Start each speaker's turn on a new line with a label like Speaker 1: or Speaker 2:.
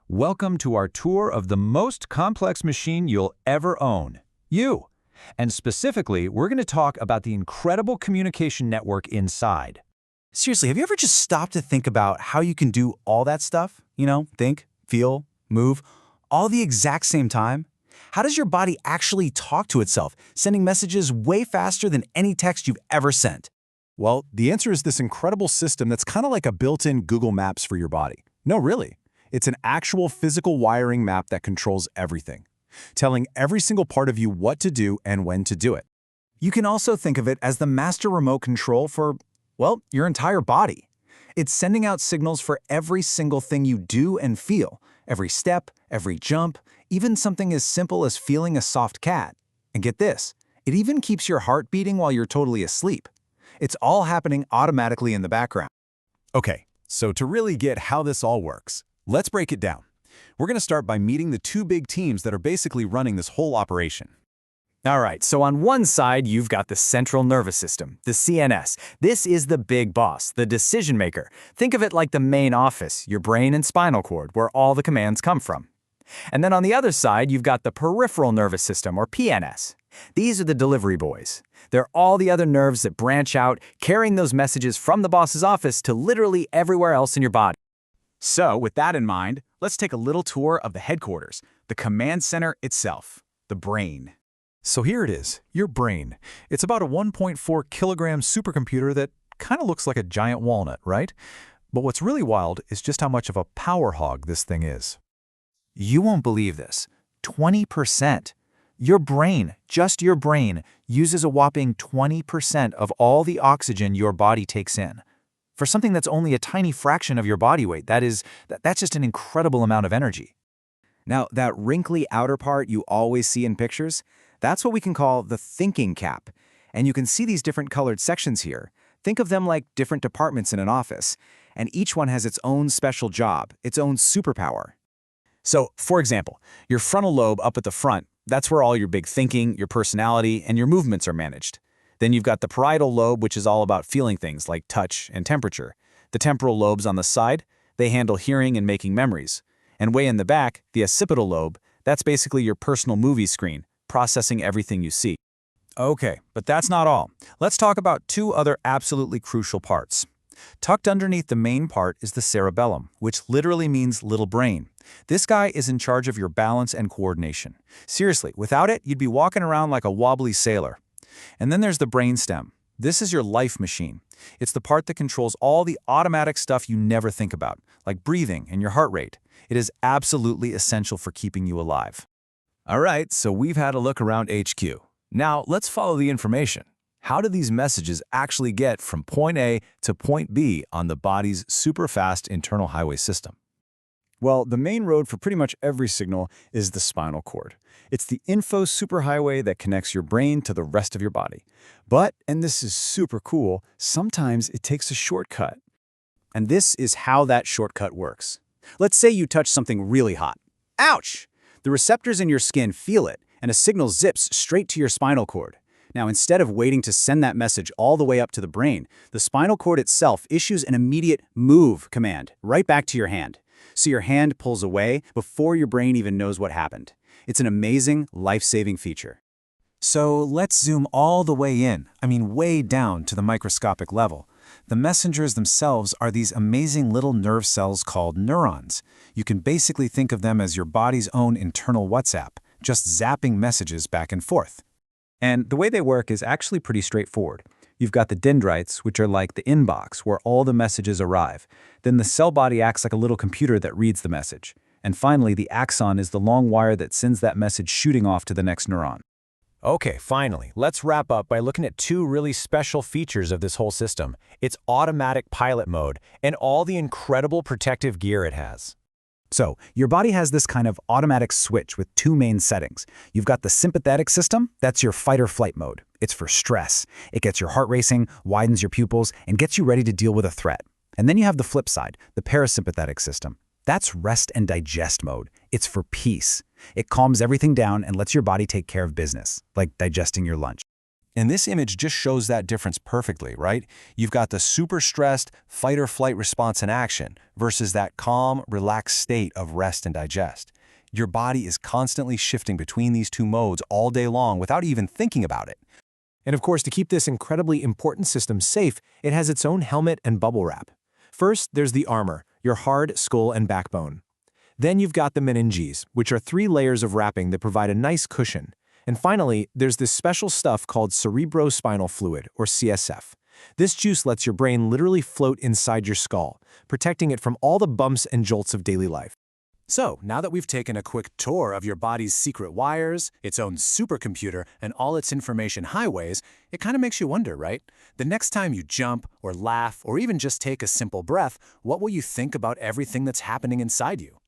Speaker 1: Welcome to our tour of the most complex machine you'll ever own, you. And specifically, we're going to talk about the incredible communication network inside.
Speaker 2: Seriously, have you ever just stopped to think about how you can do all that stuff? Think, feel, move, all the exact same time? How does your body actually talk to itself, sending messages way faster than any text you've ever sent?
Speaker 3: Well, the answer is this incredible system that's kind of like a built-in Google Maps for your body. No, really. It's an actual physical wiring map that controls everything, telling every single part of you what to do and when to do it.
Speaker 2: You can also think of it as the master remote control for, well, your entire body. It's sending out signals for every single thing you do and feel, every step, every jump, even something as simple as feeling a soft cat. And get this, it even keeps your heart beating while you're totally asleep. It's all happening automatically in the background.
Speaker 3: Okay, so to really get how this all works, let's break it down. We're going to start by meeting the two big teams that are basically running this whole operation.
Speaker 2: All right, so on one side, you've got the central nervous system, the CNS. This is the big boss, the decision maker. Think of it like the main office, your brain and spinal cord, where all the commands come from. And then on the other side, you've got the peripheral nervous system, or PNS. These are the delivery boys. They're all the other nerves that branch out, carrying those messages from the boss's office to literally everywhere else in your body.
Speaker 3: So, with that in mind, let's take a little tour of the headquarters, the command center itself, the brain. So here it is, your brain. It's about a 1.4 kilogram supercomputer that kind of looks like a giant walnut, right? But what's really wild is just how much of a power hog this thing is.
Speaker 2: You won't believe this. 20%. Your brain, just your brain, uses a whopping 20% of all the oxygen your body takes in. For something that's only a tiny fraction of your body weight, that's just an incredible amount of energy. Now, that wrinkly outer part you always see in pictures, that's what we can call the thinking cap. And you can see these different colored sections here. Think of them like different departments in an office, and each one has its own special job, its own superpower. So, for example, your frontal lobe up at the front, that's where all your big thinking, your personality, and your movements are managed. Then you've got the parietal lobe, which is all about feeling things like touch and temperature. The temporal lobes on the side, they handle hearing and making memories. And way in the back, the occipital lobe, that's basically your personal movie screen, processing everything you see. Okay, but that's not all. Let's talk about two other absolutely crucial parts. Tucked underneath the main part is the cerebellum, which literally means little brain. This guy is in charge of your balance and coordination. Seriously, without it, you'd be walking around like a wobbly sailor. And then there's the brainstem. This is your life machine. It's the part that controls all the automatic stuff you never think about, like breathing and your heart rate. It is absolutely essential for keeping you alive.
Speaker 1: All right, so we've had a look around HQ. Now, let's follow the information. How do these messages actually get from point A to point B on the body's super-fast internal highway system?
Speaker 3: Well, the main road for pretty much every signal is the spinal cord. It's the info superhighway that connects your brain to the rest of your body. But, and this is super cool, sometimes it takes a shortcut. And this is how that shortcut works. Let's say you touch something really hot. Ouch! The receptors in your skin feel it, and a signal zips straight to your spinal cord. Now, instead of waiting to send that message all the way up to the brain, the spinal cord itself issues an immediate move command right back to your hand. So your hand pulls away before your brain even knows what happened. It's an amazing, life-saving feature.
Speaker 2: So let's zoom all the way in, way down to the microscopic level. The messengers themselves are these amazing little nerve cells called neurons. You can basically think of them as your body's own internal WhatsApp, just zapping messages back and forth. And the way they work is actually pretty straightforward. You've got the dendrites, which are like the inbox, where all the messages arrive. Then the cell body acts like a little computer that reads the message. And finally, the axon is the long wire that sends that message shooting off to the next neuron.
Speaker 1: Okay, finally, let's wrap up by looking at two really special features of this whole system. Its automatic pilot mode and all the incredible protective gear it has.
Speaker 2: So, your body has this kind of automatic switch with two main settings. You've got the sympathetic system, that's your fight or flight mode. It's for stress. It gets your heart racing, widens your pupils, and gets you ready to deal with a threat. And then you have the flip side, the parasympathetic system. That's rest and digest mode. It's for peace. It calms everything down and lets your body take care of business, like digesting your lunch.
Speaker 1: And this image just shows that difference perfectly, right? You've got the super stressed fight or flight response in action versus that calm, relaxed state of rest and digest. Your body is constantly shifting between these two modes all day long without even thinking about it.
Speaker 4: And of course, to keep this incredibly important system safe, it has its own helmet and bubble wrap. First, there's the armor, your heart, skull, and backbone. Then you've got the meninges, which are 3 layers of wrapping that provide a nice cushion. And finally, there's this special stuff called cerebrospinal fluid, or CSF. This juice lets your brain literally float inside your skull, protecting it from all the bumps and jolts of daily life.
Speaker 1: So, now that we've taken a quick tour of your body's secret wires, its own supercomputer, and all its information highways, it kind of makes you wonder, right? The next time you jump, or laugh, or even just take a simple breath, what will you think about everything that's happening inside you?